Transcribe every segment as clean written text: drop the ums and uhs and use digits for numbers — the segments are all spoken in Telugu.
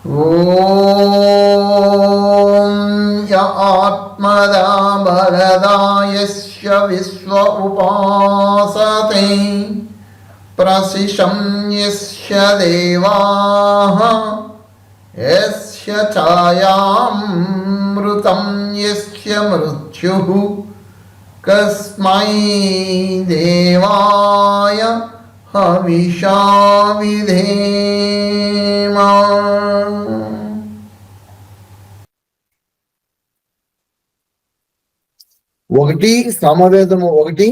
ఓం య ఆత్మదా భరదాయస్య విశ్వ ఉపాసతే ప్రసిశం యస్య దేవాః యస్య ఛాయామృతం యస్య మృత్యుః కస్మై దేవాయ హవిషా విధేమ. ఒకటి సామవేదము 1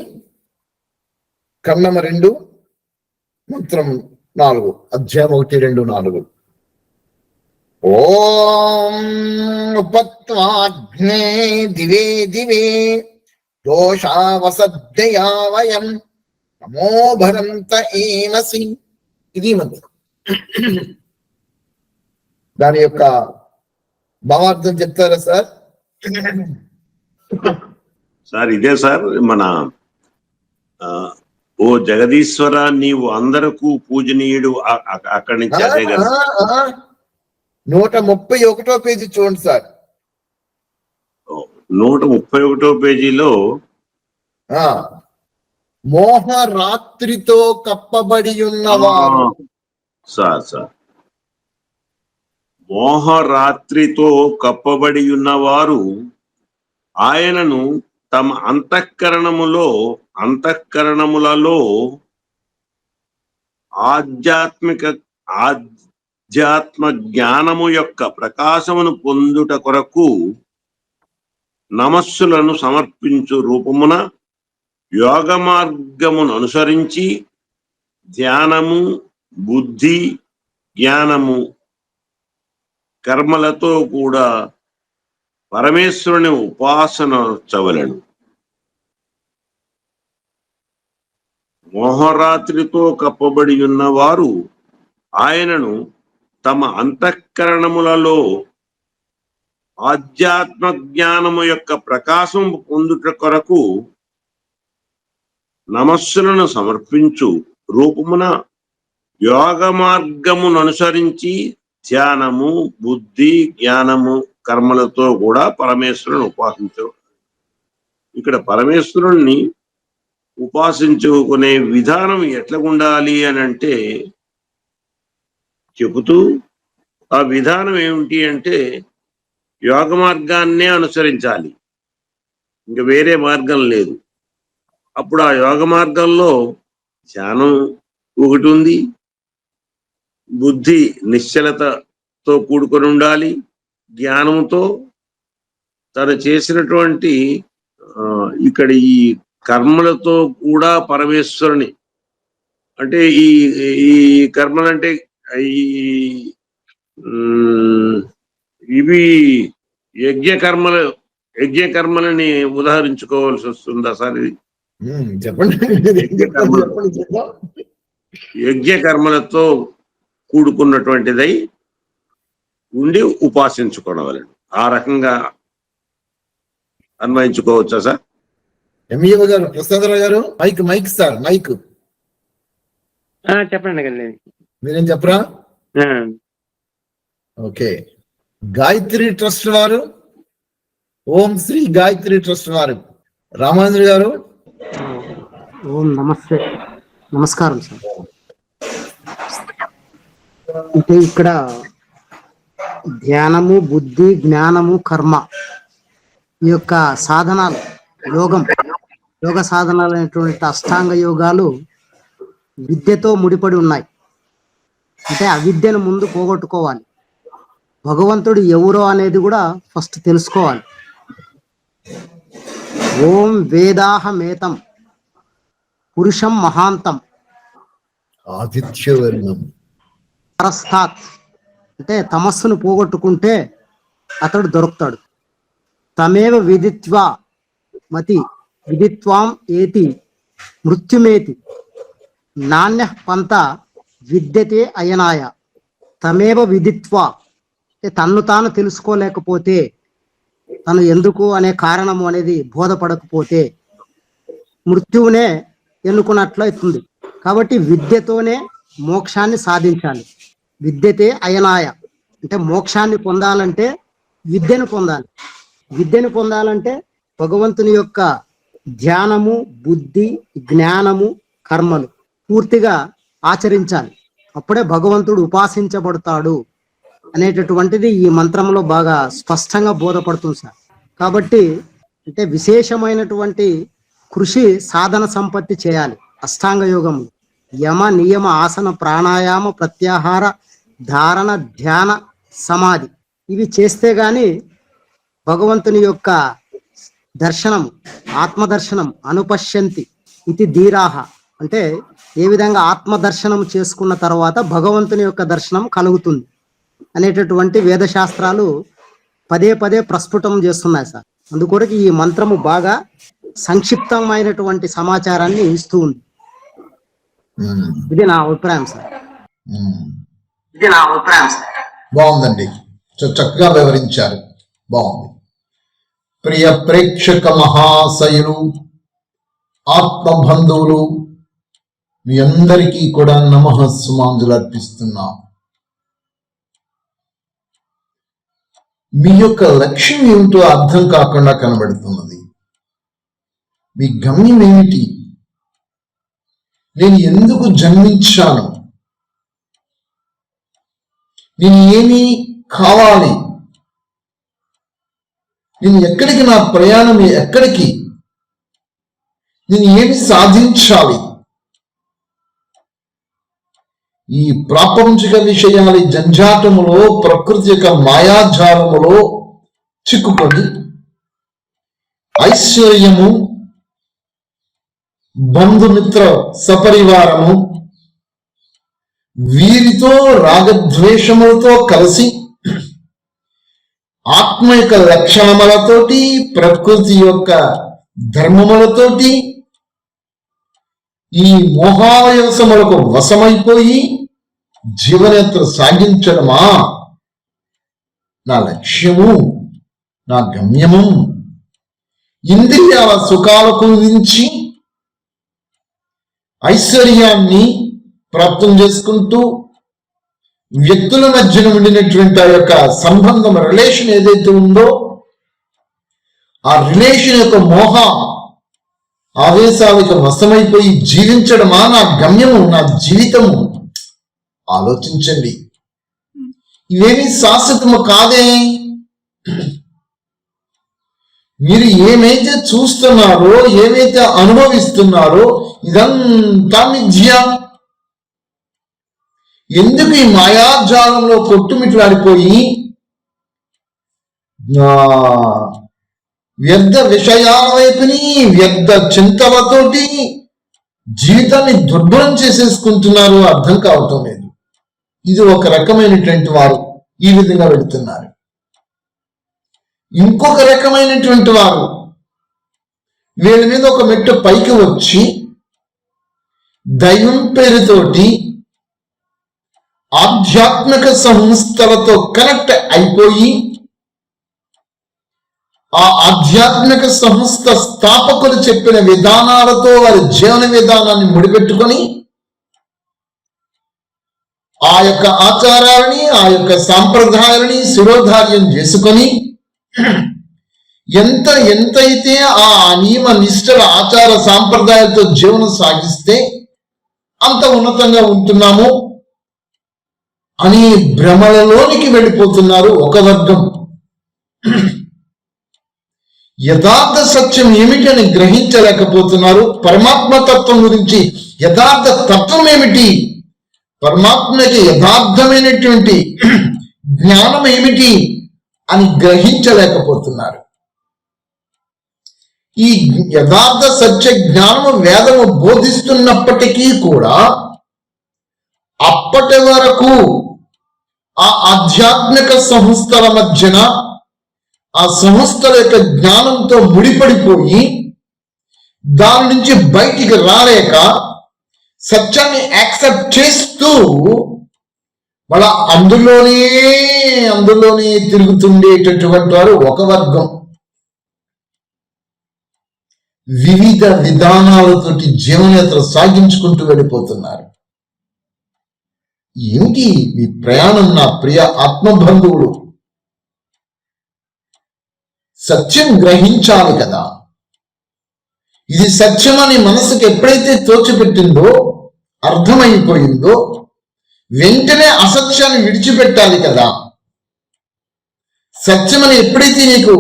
ఖండము 2 మంత్రం 4 అధ్యాయం 1, 2, 4. ఓం ఉపత్వాగ్నే దివే దివే దోషావసద్దయా వయం నమో భరంత ఏమసి. ఇది మంత్రం. దాని యొక్క భావార్థం చెప్తారా సార్? సార్ ఇదే సార్, మన ఓ జగదీశ్వర నీవు అందరకు పూజనీయుడు, అక్కడి నుంచి అదే కదా. 131వ పేజీ చూడండి సార్. 131వ పేజీలో మోహరాత్రితో కప్పబడి ఉన్నవారు. సార్ మోహరాత్రితో కప్పబడి ఉన్నవారు ఆయనను తమ అంతఃకరణములలో ఆధ్యాత్మ జ్ఞానము యొక్క ప్రకాశమును పొందుట కొరకు నమస్సులను సమర్పించు రూపమున యోగ మార్గమును అనుసరించి ధ్యానము, బుద్ధి, జ్ఞానము, కర్మలతో కూడా పరమేశ్వరుని ఉపాసనవలెను. మోహరాత్రితో కప్పబడి ఉన్నవారు ఆయనను తమ అంతఃకరణములలో ఆధ్యాత్మ జ్ఞానము యొక్క ప్రకాశం పొందుట కొరకు నమస్సులను సమర్పించు రూపమున యోగ మార్గమును అనుసరించి ధ్యానము, బుద్ధి, జ్ఞానము, కర్మలతో కూడా పరమేశ్వరుని ఉపాసించు. ఇక్కడ పరమేశ్వరుణ్ణి ఉపాసించుకునే విధానం ఎట్లా ఉండాలి అని అంటే చెబుతూ, ఆ విధానం ఏమిటి అంటే యోగ మార్గాన్నే అనుసరించాలి, ఇంకా వేరే మార్గం లేదు. అప్పుడు ఆ యోగ మార్గంలో ధ్యానం ఒకటి ఉంది, బుద్ధి నిశ్చలతతో కూడుకొని ఉండాలి, జ్ఞానంతో తను చేసినటువంటి ఇక్కడ ఈ కర్మలతో కూడా పరమేశ్వరుని, అంటే ఈ కర్మలంటే ఇవి యజ్ఞకర్మలని ఉదాహరించుకోవాల్సి వస్తుందా సార్? ఇది చెప్పండి. యజ్ఞకర్మలతో కూడుకున్నటువంటిదై ఉండి ఉపాసించుకోవడం, ఆ రకంగా అన్వయించుకోవచ్చా సార్? ఎంఈఓ గారు, ప్రసాదరావు గారు, మైక్ సార్, మైక్ చెప్పండి. మీరేం చెప్పరా? ఓకే. గాయత్రి ట్రస్ట్ వారు, ఓం శ్రీ గాయత్రి ట్రస్ట్ వారు రామాంద్ర గారు. ఓం నమస్తే, నమస్కారం సార్. అంటే ఇక్కడ ధ్యానము, బుద్ధి, జ్ఞానము, కర్మ ఈ యొక్క సాధనాలు, యోగ సాధనాలు అనేటువంటి అష్టాంగ యోగాలు విద్యతో ముడిపడి ఉన్నాయి. అంటే అవిద్యను ముందు పోగొట్టుకోవాలి, భగవంతుడు ఎవరో అనేది కూడా ఫస్ట్ తెలుసుకోవాలి. ఓం వేదాహమేతం పురుషం మహాంతం ఆదిత్యవర్ణం పరస్తాత్, అంటే తమస్సును పోగొట్టుకుంటే అతడు దొరుకుతాడు. తమేవ విదిత్వా మతి విదిత్వాం ఏతి మృత్యుమేతి నాణ్య పంత విద్యతే అయనాయ. తమేవ విదిత్వా, తన్ను తాను తెలుసుకోలేకపోతే, తను ఎందుకు అనే కారణము అనేది బోధపడకపోతే మృత్యువునే ఎన్నుకున్నట్లు అవుతుంది. కాబట్టి విద్యతోనే మోక్షాన్ని సాధించాలి. విద్యతే అయనాయ, అంటే మోక్షాన్ని పొందాలంటే విద్యను పొందాలి. విద్యను పొందాలంటే భగవంతుని యొక్క ధ్యానము, బుద్ధి, జ్ఞానము, కర్మలు పూర్తిగా ఆచరించాలి. అప్పుడే భగవంతుడు ఉపాసించబడతాడు అనేటటువంటిది ఈ మంత్రంలో బాగా స్పష్టంగా బోధపడుతుంది సార్. కాబట్టి అంటే విశేషమైనటువంటి కృషి సాధన సంపత్తి చేయాలి. అష్టాంగ యోగం యమ, నియమ, ఆసన, ప్రాణాయామ, ప్రత్యాహార, ధారణ, ధ్యాన, సమాధి ఇవి చేస్తే గాని భగవంతుని యొక్క దర్శనం, ఆత్మదర్శనం అనుపశ్యంతి ఇది ధీరాహ అంటే ఏ విధంగా ఆత్మదర్శనం చేసుకున్న తర్వాత భగవంతుని యొక్క దర్శనం కలుగుతుంది అనేటటువంటి వేదశాస్త్రాలు పదే పదే ప్రస్ఫుటం చేస్తున్నాయి సార్. అందుకొరకు ఈ మంత్రము బాగా సంక్షిప్తమైనటువంటి సమాచారాన్ని ఇస్తూ ఉంది. ఇది నా అభిప్రాయం సార్. బాగుందండి, చక్కగా వివరించారు, బాగుంది. ప్రియ ప్రేక్షక మహాశయులు, ఆత్మ బంధువులు, మీ అందరికీ కూడా నమః సుమాంజులు అర్పిస్తున్నాం. మీ యొక్క లక్ష్యం ఏమిటో అర్థం కాకుండా కనబడుతున్నది. మీ గమ్యం ఏమిటి? నేను ఎందుకు జన్మించాను? నేను ఏమి కావాలి? నేను ఎక్కడికి, నా ప్రయాణం ఎక్కడికి? నేను ఏమి సాధించాలి? ఈ ప్రాపంచిక విషయాల జంజాటములో, ప్రకృతి యొక్క మాయాజాలములో చిక్కుకొని ఐశ్వర్యము, బంధుమిత్ర సపరివారము వీరితో రాగద్వేషములతో కలిసి ఆత్మ యొక్క లక్షణములతోటి, ప్రకృతి యొక్క ధర్మములతోటి ఈ మోహావయసములకు వశమైపోయి జీవనయాత్ర సాగించడమా నా లక్ష్యము, నా గమ్యము? ఇంద్రియాల సుఖాలకు విధించి ఐశ్వర్యాన్ని ప్రాప్తం చేసుకుంటూ వ్యక్తుల మధ్యన ఉండినటువంటి ఆ యొక్క సంబంధం, రిలేషన్ ఏదైతే ఉందో ఆ రిలేషన్ యొక్క మోహ ఆవేశాలకు వశమైపోయి జీవించడమా నా గమ్యము, నా జీవితము? ఆలోచించండి. ఇవేమీ శాశ్వతము కాదే. మీరు ఏమైతే చూస్తున్నారో, ఏమైతే అనుభవిస్తున్నారో ఇదంతా మిథ్య. ఎందుకు ఈ మాయాజాలంలో కొట్టుమిట్లాడిపోయి వ్యర్థ విషయాల వైపుని, వ్యర్థ చింతలతోటి జీవితాన్ని దుర్భరం చేసేసుకుంటున్నారు? అర్థం కావటం లేదు. ఇది ఒక రకమైనటువంటి వారు ఈ విధంగా వెళుతున్నారు. ఇంకొక రకమైనటువంటి వారు వీళ్ళ మీద ఒక మెట్టు పైకి వచ్చి దైవం పేరుతోటి ఆధ్యాత్మిక సంస్థలతో కనెక్ట్ అయిపోయి ఆ ఆధ్యాత్మిక సంస్థ స్థాపకులు చెప్పిన విధానాలతో వారి జీవన విధానాన్ని ముడిపెట్టుకొని ఆ యొక్క ఆచారాలని, ఆ యొక్క సాంప్రదాయాలని శిరోధార్యం చేసుకొని ఎంతైతే ఆ నియమ నిష్ఠల ఆచార సాంప్రదాయాలతో జీవనం సాగిస్తే అంత ఉన్నతంగా ఉంటున్నాము అని భ్రమలలోనికి వెళ్ళిపోతున్నారు ఒక వర్గం. యథార్థ సత్యం ఏమిటి అని గ్రహించలేకపోతున్నారు. పరమాత్మ తత్వం గురించి యథార్థ తత్వం ఏమిటి, పరమాత్మకి యథార్థమైనటువంటి జ్ఞానం ఏమిటి అని గ్రహించలేకపోతున్నారు. ఈ యథార్థ సత్య జ్ఞానము వేదము బోధిస్తున్నప్పటికీ కూడా అప్పటి వరకు ఆ ఆధ్యాత్మిక సంస్థల మధ్యన ఆ సంస్థల యొక్క జ్ఞానంతో ముడిపడిపోయి దాని నుంచి బయటికి రాలేక సత్యాన్ని యాక్సెప్ట్ చేస్తూ వాళ్ళ అందులోనే తిరుగుతుండేటటువంటి వారు ఒక వర్గం. వివిధ విధానాలతోటి జీవనయాత్ర సాగించుకుంటూ వెళ్ళిపోతున్నారు. ఏమిటి మీ ప్రయాణం నా ప్రియ ఆత్మబంధువులు? సత్యం గ్రహించాలి కదా. ఇది సత్యమని మనసుకు ఎప్పుడైతే తోచిపెట్టిందో, అర్థమైపోయిందో, వెంటనే అసత్యాన్ని విడిచిపెట్టాలి కదా. సత్యమని ఎప్పుడైతే నీకు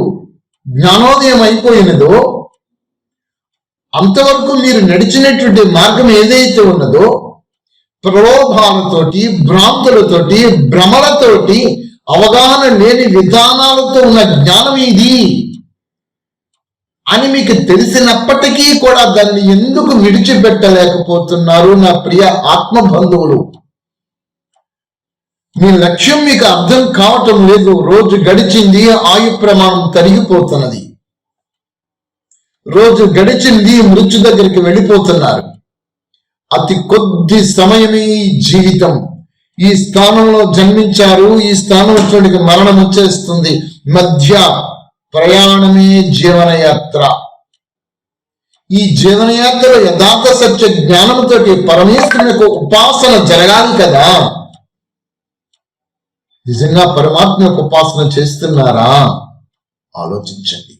జ్ఞానోదయం అయిపోయినదో, అంతవరకు మీరు నడిచినటువంటి మార్గం ఏదైతే ఉన్నదో, ప్రలోభాలతోటి, భ్రాంతులతోటి, భ్రమలతోటి, అవగాహన లేని విధానాలతో ఉన్న జ్ఞానం ఇది అని మీకు తెలిసినప్పటికీ కూడా దాన్ని ఎందుకు విడిచిపెట్టలేకపోతున్నారు నా ప్రియ ఆత్మబంధువులు? మీ లక్ష్యం మీకు అర్థం కావటం లేదు. రోజు గడిచింది, ఆయు ప్రమాణం తరిగిపోతున్నది. రోజు గడిచింది, మృత్యు దగ్గరికి వెళ్ళిపోతున్నారు. అతి కొద్ది సమయమే ఈ జీవితం. ఈ స్థానంలో జన్మించారు, ఈ స్థానంలోకి మరణం వచ్చేస్తుంది. మధ్య ప్రయాణమే జీవనయాత్ర. ఈ జీవనయాత్రలో యథార్థ సత్య జ్ఞానంతో పరమేశ్వరునికి ఉపాసన జరగాలి కదా. నిజంగా పరమాత్మ యొక్క ఉపాసన చేస్తున్నారా? ఆలోచించండి.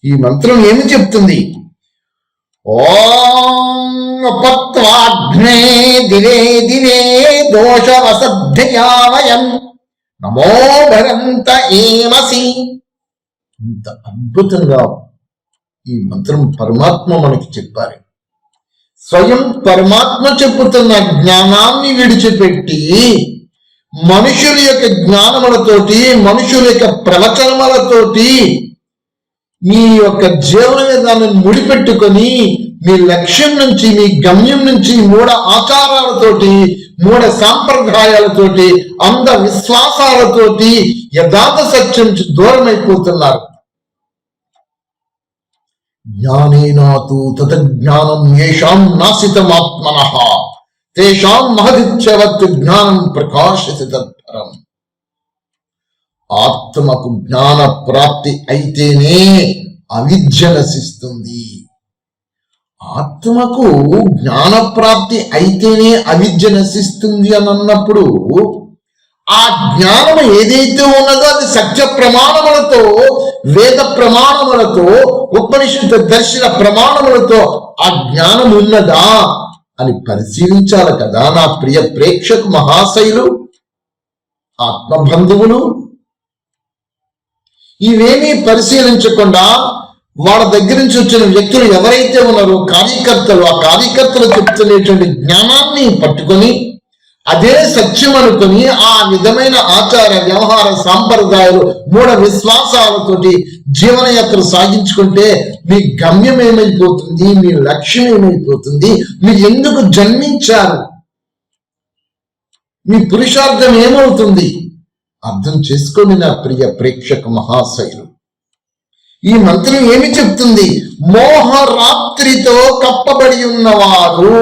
ఈ మంత్రం ఏమి చెప్తుంది? ఓం పత్వాగ్నే దివే దివే దోషవసద్ధయావయం నమో భరంత ఏమసి. ఇంత అద్భుతంగా ఈ మంత్రం పరమాత్మ మనకి చెప్పారు. స్వయం పరమాత్మ చెప్పుతున్న జ్ఞానాన్ని విడిచిపెట్టి మనుషుల యొక్క జ్ఞానములతోటి, మనుషుల యొక్క ప్రవచనములతోటి మీ యొక్క జీవన విధానం ముడిపెట్టుకొని మీ లక్ష్యం నుంచి, మీ గమ్యం నుంచి మూఢ ఆచారాలతోటి, మూఢ సాంప్రదాయాలతోటి, అంధ విశ్వాసాలతోటి యథార్థ సత్యం నుంచి దూరం అయిపోతున్నారు. జ్ఞానేనాతు తతజ్ఞానం ఏషాం నాసితమాత్మనః తేషాం మహదిత్యవత్ జ్ఞానం ప్రకాశిత తత్పరం. ఆత్మకు జ్ఞాన ప్రాప్తి అయితేనే అవిద్య నశిస్తుంది. ఆత్మకు జ్ఞాన ప్రాప్తి అయితేనే అవిద్య నశిస్తుంది అని అన్నప్పుడు ఆ జ్ఞానం ఏదైతే ఉన్నదో అది సత్య ప్రమాణములతో, వేద ప్రమాణములతో, ఉపనిషత్తు దర్శన ప్రమాణములతో ఆ జ్ఞానం ఉన్నదా అని పరిశీలించాలి కదా నా ప్రియ ప్రేక్షక మహాశైలు, ఆత్మబంధువులు. ఇవేమీ పరిశీలించకుండా వాళ్ళ దగ్గర నుంచి వచ్చిన వ్యక్తులు ఎవరైతే ఉన్నారో కార్యకర్తలు, ఆ కార్యకర్తలు చెప్తున్నటువంటి జ్ఞానాన్ని పట్టుకొని అదే సత్యం అనుకుని ఆ విధమైన ఆచార వ్యవహార సాంప్రదాయాలు, మూఢ విశ్వాసాలతోటి జీవనయాత్ర సాగించుకుంటే మీ గమ్యం ఏమైపోతుంది? మీ లక్ష్యం ఏమైపోతుంది? మీరు ఎందుకు జన్మించారు? మీ పురుషార్థం ఏమవుతుంది? అర్థం చేసుకోండి నా ప్రియ ప్రేక్షక మహాశైలు. ఈ మంత్రం ఏమి చెప్తుంది? మోహరాత్రితో కప్పబడి ఉన్నవారు.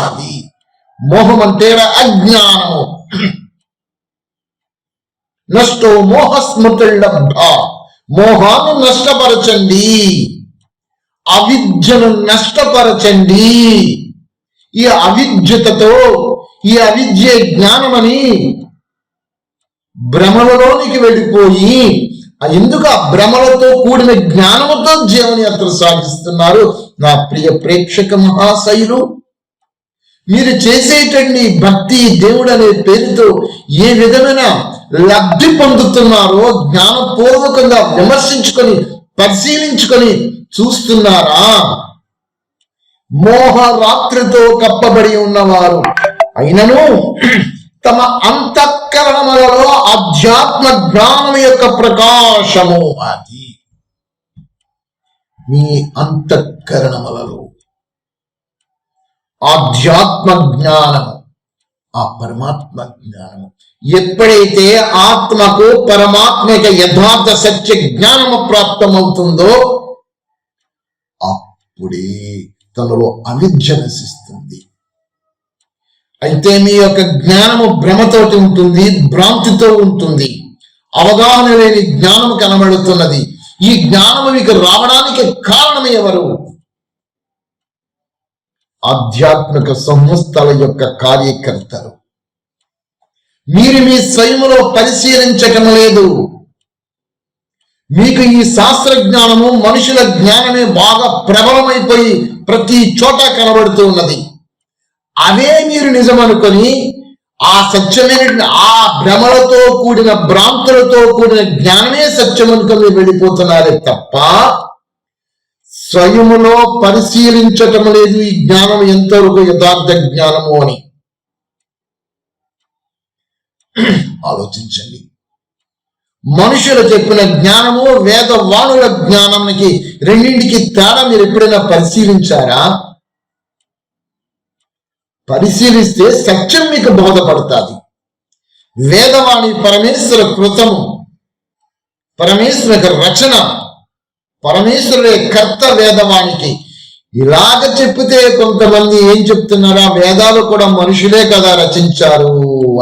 అది మోహం అంటే అజ్ఞానము. నష్టో మోహస్మృతులబ్ధ. మోహాన్ని నష్టపరచండి, అవిద్యను నష్టపరచండి. ఈ అవిద్యతతో, ఈ అవిద్య జ్ఞానమని భ్రమలలోనికి వెళ్ళిపోయి ఎందుకు ఆ భ్రమలతో కూడిన జ్ఞానముతో జీవనయాత్ర సాగిస్తున్నారు నా ప్రియ ప్రేక్షక మహాశైలు. మీరు చేసేటండి భక్తి, దేవుడు అనే పేరుతో ఏ విధమైన లబ్ధి పొందుతున్నారో జ్ఞానపూర్వకంగా విమర్శించుకొని, పరిశీలించుకొని చూస్తున్నారా? మోహరాత్రితో కప్పబడి ఉన్నవారు అయినను తమ అంతఃకరణములలో అధ్యాత్మ జ్ఞానం యొక్క ప్రకాశము. అది మీ అంతఃకరణములలో ఆధ్యాత్మ జ్ఞానము, ఆ పరమాత్మ జ్ఞానము. ఎప్పుడైతే ఆత్మకు పరమాత్మక యథార్థ సత్య జ్ఞానము ప్రాప్తమవుతుందో అప్పుడే తనలో అవిద్య నశిస్తుంది. అయితే మీ యొక్క జ్ఞానము భ్రమతోటి ఉంటుంది, భ్రాంతితో ఉంటుంది, అవగాహన లేని జ్ఞానము కనబడుతున్నది. ఈ జ్ఞానము మీకు రావడానికి కారణం ఎవరు? ఆధ్యాత్మిక సంస్థల యొక్క కార్యకర్తలు. మీరు మీ స్వయములో పరిశీలించటం లేదు. మీకు ఈ శాస్త్ర జ్ఞానము, మనుషుల జ్ఞానమే బాగా ప్రబలమైపోయి ప్రతి చోట కనబడుతూ ఉన్నది. అవే మీరు నిజమనుకొని ఆ సత్యమైన ఆ భ్రమలతో కూడిన భ్రాంతులతో కూడిన జ్ఞానమే సత్యం అనుకొని వెళ్ళిపోతున్నారే తప్ప స్వయములో పరిశీలించటం లేదు ఈ జ్ఞానం ఎంతవరకు యథార్థ జ్ఞానము అని. ఆలోచించండి. మనుషులు చెప్పిన జ్ఞానము, వేదవాణుల జ్ఞానానికి రెండింటికి తేడా మీరు ఎప్పుడైనా పరిశీలించారా? పరిశీలిస్తే సత్యం మీకు బోధపడుతుంది. వేదవాణి పరమేశ్వర కృతము, పరమేశ్వర రచన, పరమేశ్వరుడే కర్త వేదవాణికి. ఇలాగ చెప్తే కొంతమంది ఏం చెప్తున్నారా, వేదాలు కూడా మనుషులే కదా రచించారు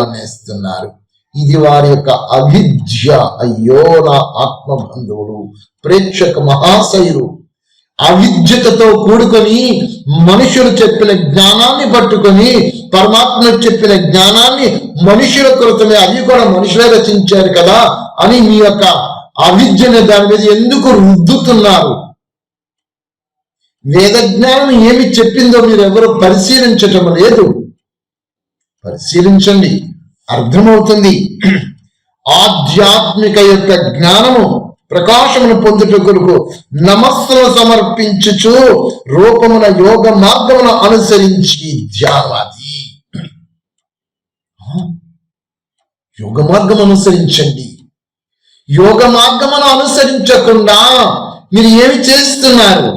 అనేస్తున్నారు. ఇది వారి యొక్క అవిద్య. అయ్యో నా ఆత్మబంధువులు, ప్రేక్షక మహాశయులు, అవిద్యతతో కూడుకొని మనుషులు చెప్పిన జ్ఞానాన్ని పట్టుకొని పరమాత్మ చెప్పిన జ్ఞానాన్ని మనుషుల కృతమే, అవి కూడా మనుషులే రచించారు కదా అని మీ యొక్క అవిద్యని దాని మీద ఎందుకు రుద్దుతున్నారు? వేద జ్ఞానం ఏమి చెప్పిందో మీరు ఎవరు పరిశీలించటం లేదు. పరిశీలించండి, అర్థమవుతుంది. ఆధ్యాత్మిక యొక్క జ్ఞానము ప్రకాశమును పొందుట కొరకు నమస్సును సమర్పించుచు రూపమున యోగ మార్గమును అనుసరించి ధ్యానవాది. యోగ మార్గం అనుసరించండి. యోగ మార్గమును అనుసరించకుండా మీరు ఏమి చేస్తున్నారు?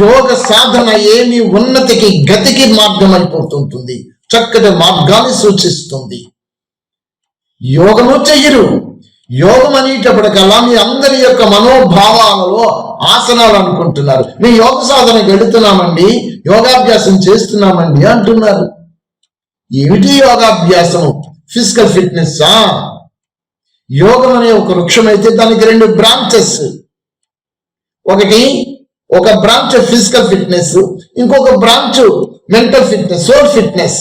యోగ సాధన ఏమి ఉన్నతికి గతికి మార్గం అయిపోతుంటుంది, చక్కటి మార్గాన్ని సూచిస్తుంది. యోగము చెయ్యరు. యోగం అనేటప్పటికల్లా మీ అందరి యొక్క మనోభావాలలో ఆసనాలు అనుకుంటున్నారు. మీ యోగ సాధనకు వెళుతున్నామండి, యోగాభ్యాసం చేస్తున్నామండి అంటున్నారు. ఏమిటి యోగాభ్యాసము? Physical fitness. యోగం అనే ఒక వృక్షం అయితే దానికి 2 బ్రాంచెస్. ఒక బ్రాంచ్ ఫిజికల్ ఫిట్నెస్, ఇంకొక branch mental fitness, soul fitness.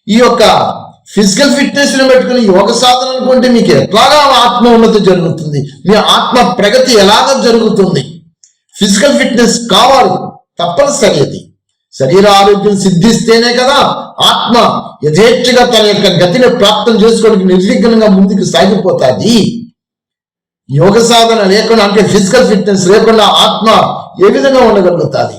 ఈ యొక్క ఫిజికల్ ఫిట్నెస్ ని పెట్టుకుని యోగ సాధన అనుకుంటే మీకు ఎట్లాగా ఆత్మ ఉన్నతి జరుగుతుంది, మీ ఆత్మ ప్రగతి ఎలాగ జరుగుతుంది? ఫిజికల్ ఫిట్నెస్ కావాలి, తప్పనిసరి. అది శరీర ఆరోగ్యం సిద్ధిస్తేనే కదా ఆత్మ యథేచ్ఛగా తన యొక్క గతిని ప్రాప్తం చేసుకోవడానికి నిర్విఘ్నంగా ముందుకు సాగిపోతుంది. యోగ సాధన లేకుండా, అంటే ఫిజికల్ ఫిట్నెస్ లేకుండా ఆత్మ ఏ విధంగా ఉండగలుగుతుంది?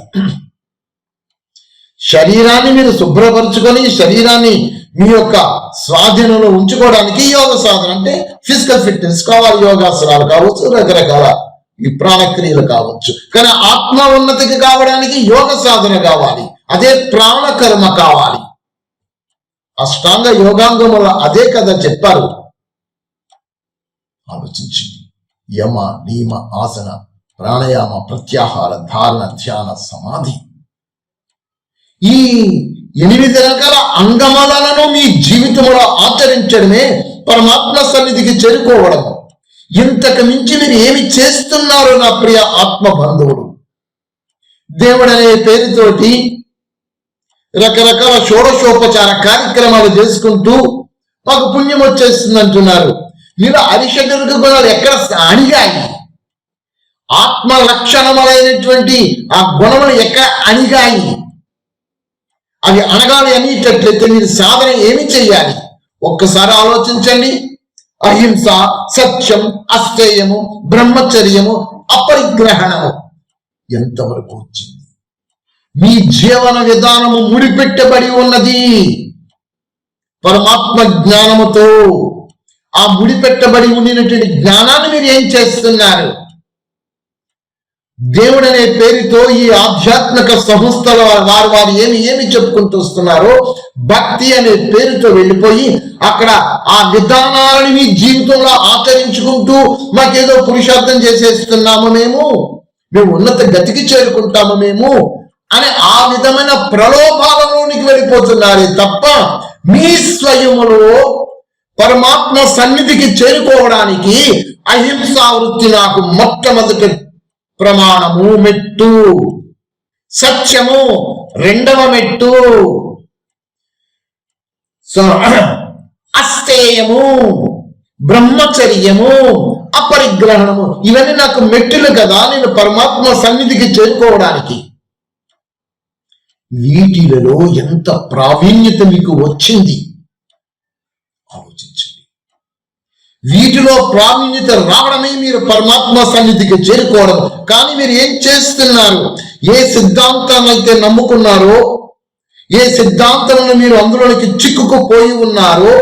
శరీరాన్ని మీరు శుభ్రపరచుకొని శరీరాన్ని మీ యొక్క స్వాధీనంలో ఉంచుకోవడానికి యోగ సాధన అంటే ఫిజికల్ ఫిట్నెస్ కావాలి. యోగాసనాలు కావచ్చు, రకరకాల ఈ ప్రాణక్రియలు కావచ్చు. కానీ ఆత్మ ఉన్నతికి కావడానికి యోగ సాధన కావాలి, అదే ప్రాణకర్మ కావాలి. అష్టాంగ యోగాంగముల అదే కదా చెప్పారు. ఆలోచించండి. యమ, నియమ, ఆసన, ప్రాణాయామ, ప్రత్యాహార, ధారణ, ధ్యాన, సమాధి, ఈ 8 రకాల అంగములను మీ జీవితంలో ఆచరించడమే పరమాత్మ సన్నిధికి చేరుకోవడం. ఇంతకు మించి మీరు ఏమి చేస్తున్నారో నా ప్రియ ఆత్మ బంధువుడు? దేవుడు అనే పేరుతోటి రకరకాల షోడశోపచార కార్యక్రమాలు చేసుకుంటూ మాకు పుణ్యం వచ్చేస్తుంది అంటున్నారు. మీరు అరిషడ్వర్గ గుణాలు ఎక్కడ అణిగాయి? ఆత్మ లక్షణములైనటువంటి ఆ గుణములు ఎక్కడ అణిగాయి? అవి అణగాలి అనేటట్లయితే మీరు సాధన ఏమి చెయ్యాలి? ఒక్కసారి ఆలోచించండి. అహింస, సత్యం, అస్థేయము, బ్రహ్మచర్యము, అపరిగ్రహణము ఎంతవరకు వచ్చింది? మీ జీవన విధానము ముడిపెట్టబడి ఉన్నది పరమాత్మ జ్ఞానముతో. ఆ ముడిపెట్టబడి ఉండినటువంటి జ్ఞానాన్ని మీరు ఏం చేస్తున్నారు? దేవుడు అనే పేరుతో ఈ ఆధ్యాత్మిక సంస్థల వారు ఏమి చెప్పుకుంటూ వస్తున్నారో భక్తి అనే పేరుతో వెళ్ళిపోయి అక్కడ ఆ విధానాలను మీ జీవితంలో ఆచరించుకుంటూ మాకేదో పురుషార్థం చేసేస్తున్నాము, మేము ఉన్నత గతికి చేరుకుంటాము మేము అని ఆ విధమైన ప్రలోభాలలోనికి వెళ్ళిపోతున్నారే తప్ప మీ స్వయములో పరమాత్మ సన్నిధికి చేరుకోవడానికి అహింసా వృత్తి నాకు మొట్టమొదటి ప్రమాణము, మెట్టు. సత్యము 2వ మెట్టు. సో అస్థేయము, బ్రహ్మచర్యము, అపరిగ్రహణము, ఇవన్నీ నాకు మెట్టులు కదా నేను పరమాత్మ సన్నిధికి చేరుకోవడానికి. వీటిలలో ఎంత ప్రావీణ్యత మీకు వచ్చింది ఆలోచించండి. వీటిలో ప్రావీణ్యత రావడమే మీరు పరమాత్మ సన్నిధికి చేరుకోవడం. కానీ మీరు ఏం చేస్తున్నారు? ఏ సిద్ధాంతాన్ని అయితే నమ్ముకున్నారో, ఏ సిద్ధాంతాలను మీరు అందులోనికి చిక్కుకుపోయి ఉన్నారో,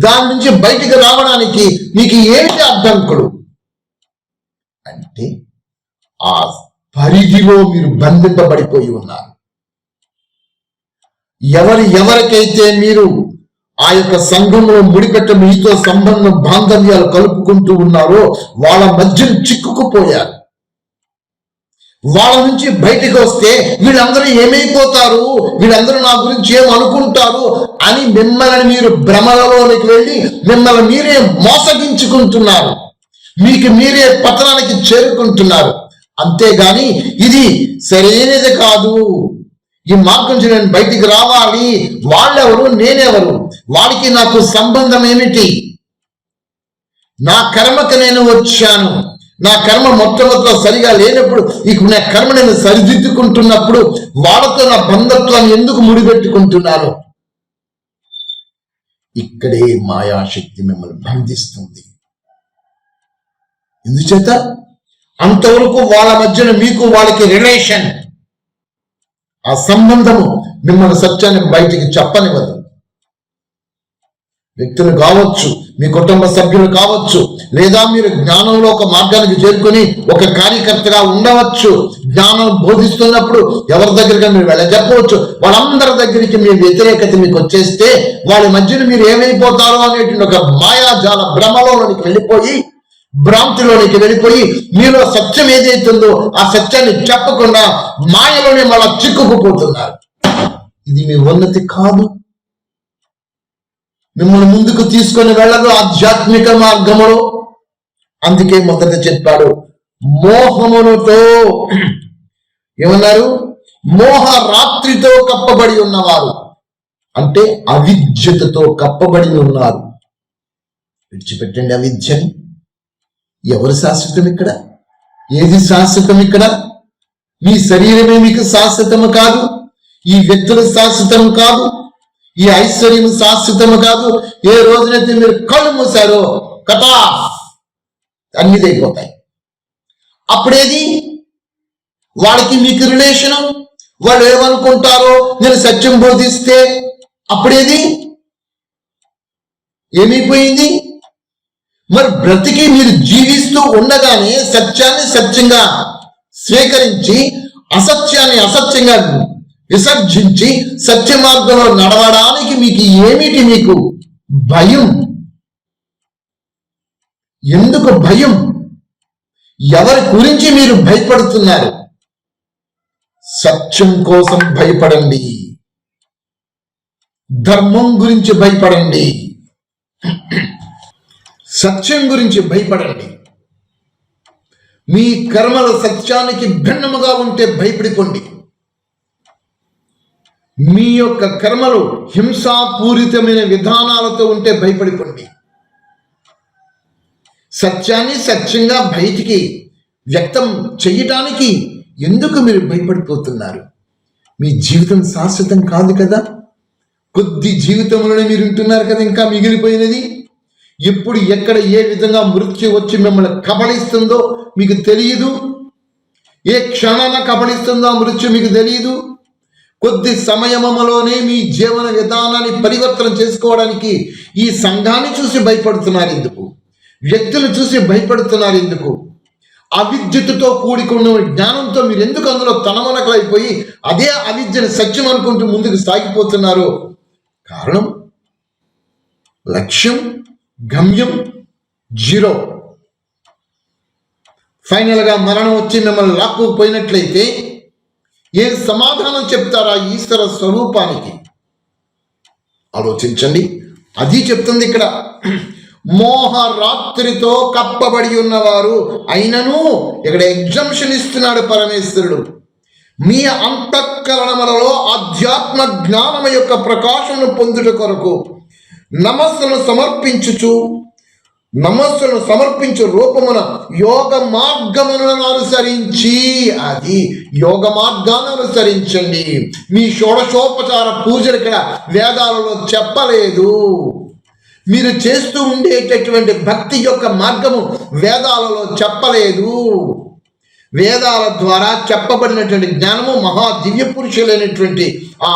దాని నుంచి బయటికి రావడానికి మీకు ఏంటి అడ్డంకుడు అంటే ఆ పరిధిలో మీరు బంధింపబడిపోయి ఉన్నారు. ఎవరికైతే మీరు ఆ యొక్క సంఘంలో ముడిపెట్ట మీతో సంబంధం బాంధవ్యాలు కలుపుకుంటూ ఉన్నారో వాళ్ళ మధ్యన చిక్కుకుపోయారు. వాళ్ళ నుంచి బయటకు వస్తే వీళ్ళందరూ ఏమైపోతారు, వీళ్ళందరూ నా గురించి ఏం అనుకుంటారు అని మిమ్మల్ని మీరు భ్రమలలోనికి వెళ్ళి మిమ్మల్ని మీరే మోసగించుకుంటున్నారు. మీకు మీరే పతనానికి చేరుకుంటున్నారు. అంతేగాని ఇది సరైనది కాదు, ఈ మార్గం నుంచి నేను బయటికి రావాలి, వాళ్ళెవరు నేనెవరు, వాళ్ళకి నాకు సంబంధం ఏమిటి, నా కర్మకు నేను వచ్చాను, నా కర్మ మొట్టమొదటిలో సరిగా లేనప్పుడు ఇప్పుడు నా కర్మ నేను సరిదిద్దుకుంటున్నప్పుడు వాళ్ళతో నా బంధత్వాన్ని ఎందుకు ముడిపెట్టుకుంటున్నాను? ఇక్కడే మాయాశక్తి మిమ్మల్ని బంధిస్తుంది. ఎందుచేత అంతవరకు వాళ్ళ మధ్యన మీకు వాళ్ళకి రిలేషన్, ఆ సంబంధము మిమ్మల్ని సత్యానికి బయటికి చెప్పనివ్వదు. వ్యక్తులు కావచ్చు, మీ కుటుంబ సభ్యులు కావచ్చు, లేదా మీరు జ్ఞానంలో ఒక మార్గానికి చేరుకొని ఒక కార్యకర్తగా ఉండవచ్చు. జ్ఞానం బోధిస్తున్నప్పుడు ఎవరి దగ్గరికి మీరు వెళ్ళ చెప్పవచ్చు. వాళ్ళందరి దగ్గరికి మీ వ్యతిరేకత మీకు వచ్చేస్తే వాళ్ళ మధ్యన మీరు ఏమైపోతారో అనేటువంటి ఒక మాయాజాల భ్రమలోనికి వెళ్ళిపోయి, భ్రాంతిలోనికి వెళ్ళిపోయి మీలో సత్యం ఏదైతుందో ఆ సత్యాన్ని చెప్పకుండా మాయలోనే మళ్ళా చిక్కుకుపోతున్నారు. ఇది మీ ఉన్నతి కాదు, మిమ్మల్ని ముందుకు తీసుకొని వెళ్ళదు ఆధ్యాత్మిక మార్గములో. అందుకే మొదట చెప్పాడు మోహములతో, ఏమన్నారు? మోహ రాత్రితో కప్పబడి ఉన్నవారు అంటే అవిద్యతతో కప్పబడి ఉన్నారు. విడిచిపెట్టండి అవిద్యని. ఎవరు శాశ్వతం ఇక్కడ? ఏది శాశ్వతం ఇక్కడ? మీ శరీరమే మీకు శాశ్వతము కాదు, ఈ వ్యక్తులు శాశ్వతం కాదు, ఈ ఐశ్వర్యం శాశ్వతము కాదు. ఏ రోజునైతే మీరు కళ్ళు మూసారో కథా అన్ని అయిపోతాయి. అప్పుడేది వాళ్ళకి మీకు రిలేషను, వాళ్ళు ఏమనుకుంటారో నేను సత్యం బోధిస్తే అప్పుడేది ఏమైపోయింది? మరి బ్రతికి మీరు జీవిస్తూ ఉండగానే సత్యాన్ని సత్యంగా స్వీకరించి అసత్యాన్ని అసత్యంగా విసర్జించి సత్య మార్గంలో నడవడానికి మీకు ఏమిటి? మీకు భయం. ఎందుకు భయం? ఎవరి గురించి మీరు భయపడుతున్నారు? సత్యం కోసం భయపడండి, ధర్మం గురించి భయపడండి, సత్యం గురించి భయపడండి. మీ కర్మల సత్యానికి భిన్నముగా ఉంటే భయపడిపోండి. మీ యొక్క కర్మలు హింసాపూరితమైన విధానాలతో ఉంటే భయపడిపోండి. సత్యాన్ని సత్యంగా బయటికి వ్యక్తం చేయటానికి ఎందుకు మీరు భయపడిపోతున్నారు? మీ జీవితం శాశ్వతం కాదు కదా, కొద్ది జీవితంలోనే మీరు ఉంటున్నారు కదా, ఇంకా మిగిలిపోయినది. ఎప్పుడు ఎక్కడ ఏ విధంగా మృత్యు వచ్చి మిమ్మల్ని కబళిస్తుందో మీకు తెలియదు. ఏ క్షణాన కబళిస్తుందో ఆ మృత్యు మీకు తెలియదు. కొద్ది సమయములోనే మీ జీవన విధానాన్ని పరివర్తన చేసుకోవడానికి ఈ సంఘాన్ని చూసి భయపడుతున్నారు ఎందుకు? వ్యక్తులు చూసి భయపడుతున్నారు ఎందుకు? అవిద్యతో కూడుకున్న జ్ఞానంతో మీరు ఎందుకు అందులో తనమనకలైపోయి అదే అవిద్యను సత్యం అనుకుంటూ ముందుకు సాగిపోతున్నారు? కారణం లక్ష్యం, గమ్యం జీరో. ఫైనల్ గా మరణం వచ్చి మిమ్మల్ని లాక్కుపోయినట్లయితే ఏ సమాధానం చెప్తారా ఈశ్వర స్వరూపానికి? ఆలోచించండి. అది చెప్తుంది ఇక్కడ. మోహ రాత్రితో కప్పబడి ఉన్నవారు అయినను, ఇక్కడ ఎగ్జంప్షన్ ఇస్తున్నాడు పరమేశ్వరుడు. మీ అంతఃకరణములలో ఆధ్యాత్మ జ్ఞానము యొక్క ప్రకాశమును పొందుట కొరకు నమస్సును సమర్పించు రూపమున యోగ మార్గములను అనుసరించి, అది యోగ మార్గాన్ని అనుసరించండి. మీ షోడశోపచార పూజలు ఇక్కడ వేదాలలో చెప్పలేదు. మీరు చేస్తూ ఉండేటటువంటి భక్తి యొక్క మార్గము వేదాలలో చెప్పలేదు. వేదాల ద్వారా చెప్పబడినటువంటి జ్ఞానము మహా దివ్య పురుషులైనటువంటి ఆ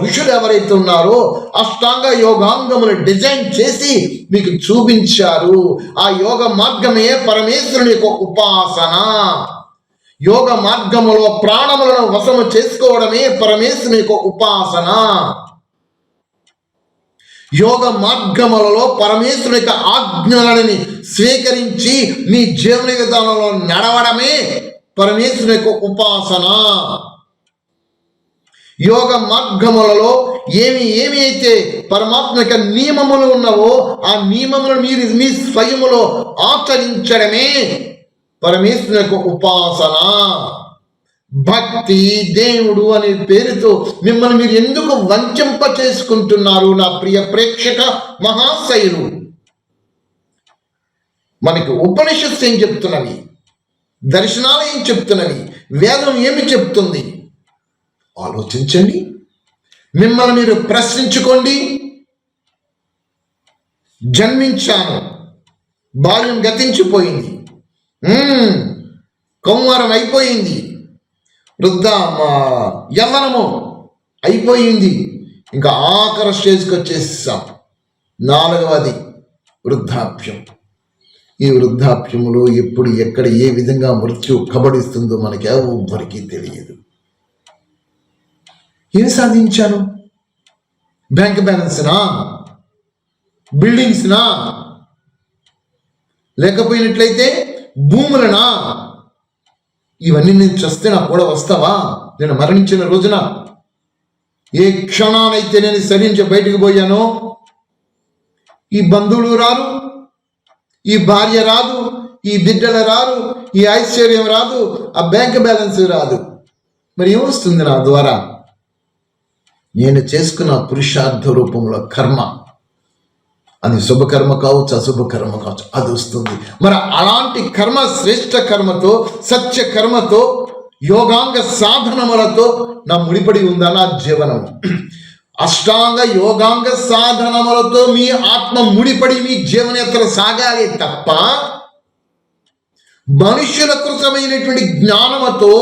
ఋషులు ఎవరైతే ఉన్నారో అష్టాంగ యోగాంగములు డిజైన్ చేసి మీకు చూపించారు. ఆ యోగ మార్గమే పరమేశ్వరుని యొక్క ఉపాసన. యోగ మార్గములో ప్రాణములను వశము చేసుకోవడమే పరమేశ్వరుని యొక్క ఉపాసన. యోగ మార్గములలో పరమేశ్వరుని యొక్క ఆజ్ఞలని స్వీకరించి మీ జీవన విధానంలో నడవడమే పరమేశ్వరుని యొక్క ఉపాసన. యోగ మార్గములలో ఏమి అయితే పరమాత్మ యొక్క నియమములు ఉన్నవో ఆ నియమములను మీరు మీ స్వయములో ఆచరించడమే పరమేశ్వరుని యొక్క ఉపాసన. భక్తి దేవుడు అనే పేరుతో మిమ్మల్ని మీరు ఎందుకు వంచింప చేసుకుంటున్నారు నా ప్రియ ప్రేక్షక మహాశయులు? మనకి ఉపనిషత్తు ఏం చెప్తున్నవి, దర్శనాలు ఏం చెప్తున్నవి, వేదం ఏమి చెప్తుంది? ఆలోచించండి, మిమ్మల్ని మీరు ప్రశ్నించుకోండి. జన్మించాను, బాల్యం గతించిపోయింది, కౌమారం అయిపోయింది, యవ్వనము అయిపోయింది, ఇంకా ఆఖరి స్టేజ్కి వచ్చేసాం. 4వది వృద్ధాప్యం. ఈ వృద్ధాప్యములో ఎప్పుడు ఎక్కడ ఏ విధంగా మృత్యు కబడిస్తుందో మనకి ఎవ్వరికీ తెలియదు. ఏం సాధించాను? బ్యాంక్ బ్యాలెన్స్నా, బిల్డింగ్స్నా, లేకపోయినట్లయితే భూములనా? ఇవన్నీ నేను చస్తే నాకు కూడా వస్తావా? నేను మరణించిన రోజున ఏ క్షణానైతే నేను శరీరించి బయటకు పోయానో ఈ బంధువులు రారు, ఈ భార్య రాదు, ఈ బిడ్డలు రారు, ఈ ఐశ్వర్యం రాదు, ఆ బ్యాంక్ బ్యాలెన్స్ రాదు. మరి ఏమొస్తుంది నా ద్వారా? నేను చేసుకున్న పురుషార్థ రూపంలో కర్మ, అది శుభకర్మ కావచ్చు, అశుభ కర్మ కావచ్చు, అది వస్తుంది. మరి అలాంటి కర్మ, శ్రేష్ఠ కర్మతో, సత్య కర్మతో, యోగాంగ సాధనములతో నా ముడిపడి ఉందా నా జీవనం? అష్టాంగ యోగాంగ సాధనములతో మీ ఆత్మ ముడిపడి మీ జీవనయాత్ర సాగాలి తప్ప మనుష్యుల కృతమైనటువంటి జ్ఞానముతో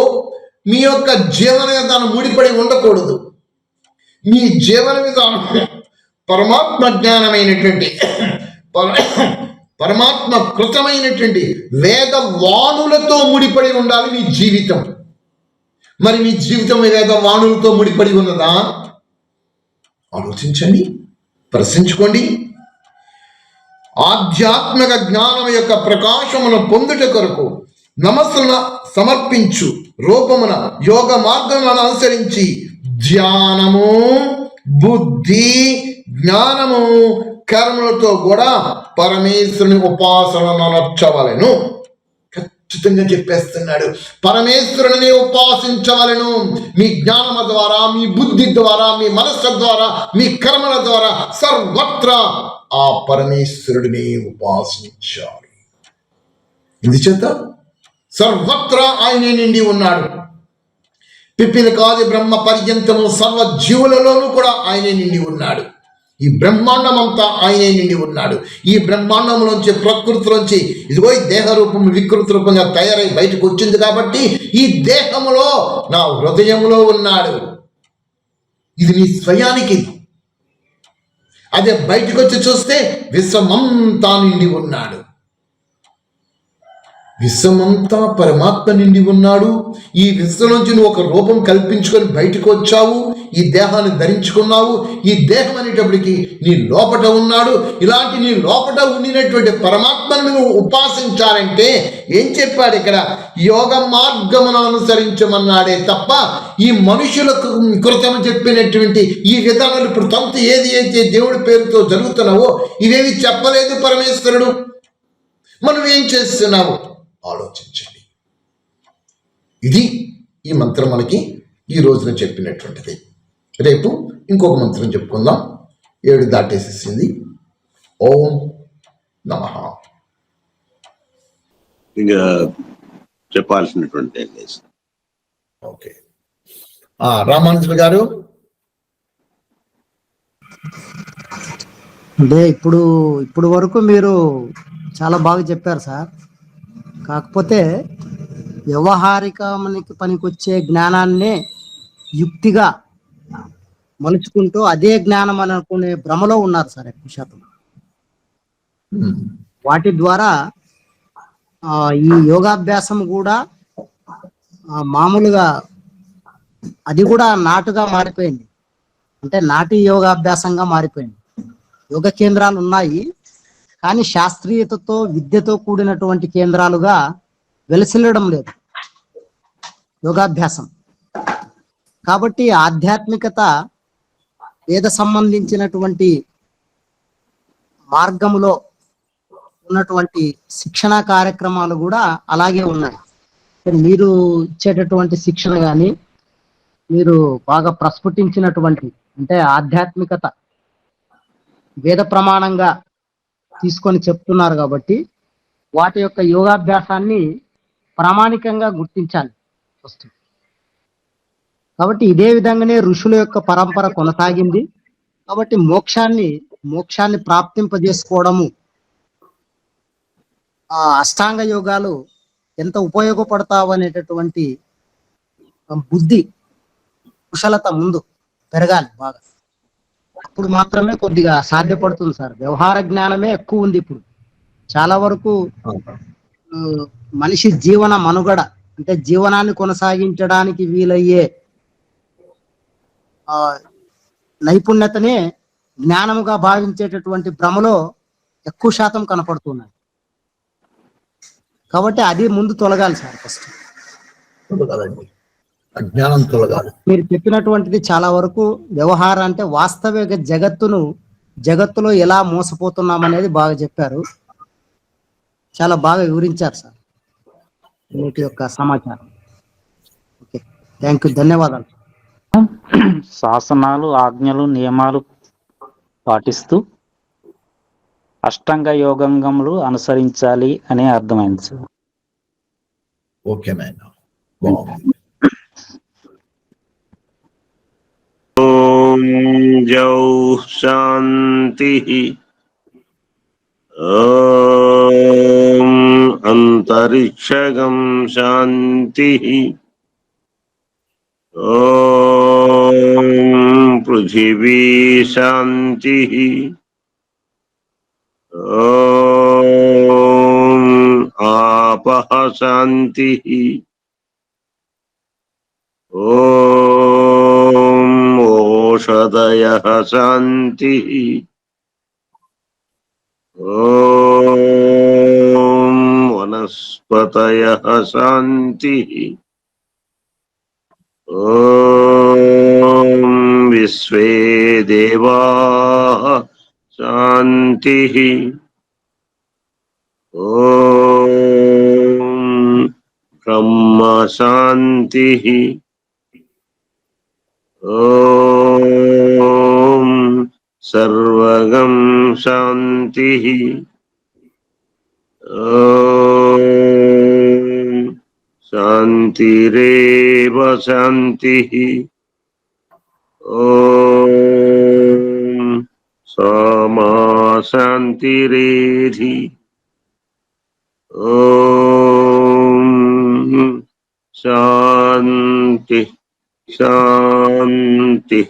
మీ యొక్క జీవన విధానం ముడిపడి ఉండకూడదు. మీ జీవన విధానం పరమాత్మ జ్ఞానమైనటువంటి పరమాత్మ కృతమైనటువంటి వేద వాణులతో ముడిపడి ఉండాలి మీ జీవితం. మరి మీ జీవితం వేద వాణులతో ముడిపడి ఉన్నదా? ఆలోచించండి, ప్రశ్నించుకోండి. ఆధ్యాత్మిక జ్ఞానం యొక్క ప్రకాశమును పొందుట కొరకు నమస్సును సమర్పించు రూపమున యోగ మార్గములను అనుసరించి ధ్యానము, బుద్ధి, జ్ఞానము, కర్మలతో కూడా పరమేశ్వరుని ఉపాసనను నర్చవలెను. ఖచ్చితంగా చెప్పేస్తున్నాడు, పరమేశ్వరుని ఉపాసించవలెను. మీ జ్ఞానము ద్వారా, మీ బుద్ధి ద్వారా, మీ మనస్సు ద్వారా, మీ కర్మల ద్వారా సర్వత్రా ఆ పరమేశ్వరుడిని ఉపాసించాలి. ఇందుచేత సర్వత్రా ఆయనే నిండి ఉన్నాడు. పిప్పిలకాది బ్రహ్మ పర్యంతము సర్వ జీవులలోనూ కూడా ఆయనే నిండి ఉన్నాడు. ఈ బ్రహ్మాండం అంతా ఆయనే నిండి ఉన్నాడు. ఈ బ్రహ్మాండంలోంచి, ప్రకృతిలోంచి ఇదిగో ఈ దేహ రూపం వికృతి రూపంగా తయారై బయటకు వచ్చింది కాబట్టి ఈ దేహములో, నా హృదయములో ఉన్నాడు. ఇది నీ స్వయానికి. అదే బయటకు వచ్చి చూస్తే విశ్వమంతా నిండి ఉన్నాడు. విశ్వమంతా పరమాత్మ నిండి ఉన్నాడు. ఈ విశ్వం నుంచి నువ్వు ఒక రూపం కల్పించుకొని బయటకు వచ్చావు, ఈ దేహాన్ని ధరించుకున్నావు. ఈ దేహం అనేటప్పటికి నీ లోపట ఉన్నాడు. ఇలాంటి నీ లోపట ఉండినటువంటి పరమాత్మను నువ్వు ఉపాసించాలంటే ఏం చెప్పాడు ఇక్కడ? యోగ మార్గమును అనుసరించమన్నాడే తప్ప ఈ మనుషులకు కృతము చెప్పినటువంటి ఈ విధానాలు ఇప్పుడు తంతు ఏది అయితే దేవుడి పేరుతో జరుగుతున్నావో ఇవేవి చెప్పలేదు పరమేశ్వరుడు. మనం ఏం చేస్తున్నావు? ఆలోచించండి. ఇది ఈ మంత్రం మనకి ఈ రోజున చెప్పినటువంటిది. రేపు ఇంకొక మంత్రం చెప్పుకుందాం. 7 దాటేసేసింది. ఓం నమః. ఇంకా చెప్పాల్సినటువంటి ఏం లేదు. ఓకే. రామానుజులు గారు, అంటే ఇప్పుడు వరకు మీరు చాలా బాగా చెప్పారు సార్. కాకపోతే వ్యవహారికానికి పనికొచ్చే జ్ఞానాన్నే యుక్తిగా మలుచుకుంటూ అదే జ్ఞానం అని అనుకునే భ్రమలో ఉన్నారు సార్ ఎక్కువ శాతం. వాటి ద్వారా ఈ యోగాభ్యాసం కూడా మామూలుగా అది కూడా నాటుగా మారిపోయింది. అంటే నాటి యోగాభ్యాసంగా మారిపోయింది. యోగ కేంద్రాలు ఉన్నాయి, కానీ శాస్త్రీయతతో విద్యతో కూడినటువంటి కేంద్రాలుగా వెలసిల్లడం లేదు యోగాభ్యాసం. కాబట్టి ఆధ్యాత్మికత వేద సంబంధించినటువంటి మార్గములో ఉన్నటువంటి శిక్షణ కార్యక్రమాలు కూడా అలాగే ఉన్నాయి. మీరు ఇచ్చేటటువంటి శిక్షణ కానీ, మీరు బాగా ప్రస్ఫుటించినటువంటి అంటే ఆధ్యాత్మికత వేద ప్రమాణంగా తీసుకొని చెప్తున్నారు కాబట్టి వాటి యొక్క యోగాభ్యాసాన్ని ప్రామాణికంగా గుర్తించాలి ఫస్ట్. కాబట్టి ఇదే విధంగానే ఋషుల యొక్క పరంపర కొనసాగింది. కాబట్టి మోక్షాన్ని ప్రాప్తింపజేసుకోవడము అష్టాంగ యోగాలు ఎంత ఉపయోగపడతావు అనేటటువంటి బుద్ధి కుశలత ముందు పెరగాలి బాగా. అప్పుడు మాత్రమే కొద్దిగా సాధ్యపడుతుంది సార్. వ్యవహార జ్ఞానమే ఎక్కువ ఉంది ఇప్పుడు. చాలా వరకు మనిషి జీవన మనుగడ అంటే జీవనాన్ని కొనసాగించడానికి వీలయ్యే నైపుణ్యతనే జ్ఞానముగా భావించేటటువంటి భ్రమలో ఎక్కువ శాతం కనపడుతున్నాయి. కాబట్టి అది ముందు తొలగాలి సార్. ఫస్ట్ అజ్ఞానం తొలగాలి. మీరు చెప్పినటువంటిది చాలా వరకు వ్యవహారం అంటే వాస్తవిక జగత్తులో ఎలా మోసపోతున్నాం అనేది బాగా చెప్పారు. చాలా బాగా వివరించారు సార్ వీటి యొక్క సమాచారం. ఓకే, థ్యాంక్ యూ, ధన్యవాదాలు. శాసనాలు, ఆజ్ఞలు, నియమాలు పాటిస్తూ అష్టాంగ యోగంగములు అనుసరించాలి అనే అర్థమైంది సార్. ఓకే నాయన, బాగుంది. ఓం జౌ శాంతి. ఓం అంతరిక్షగం శాంతి. ఓం పృథివీ శాంతి. ఓం ఆపః శాంతి. ఓం ఓషధయః శాంతి. ఓం వనస్పతయః శాంతి. ఓం విశ్వే దేవాః శాంతి. ఓం బ్రహ్మ శాంతి. ఓం సర్వగం శాంతి. ఓం శాంతిరేవ శాంతి. ఓం సమా శాంతిరేధి. ఓం శాంతి శాంతి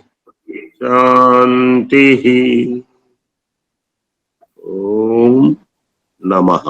శాంతి. ఓం నమః.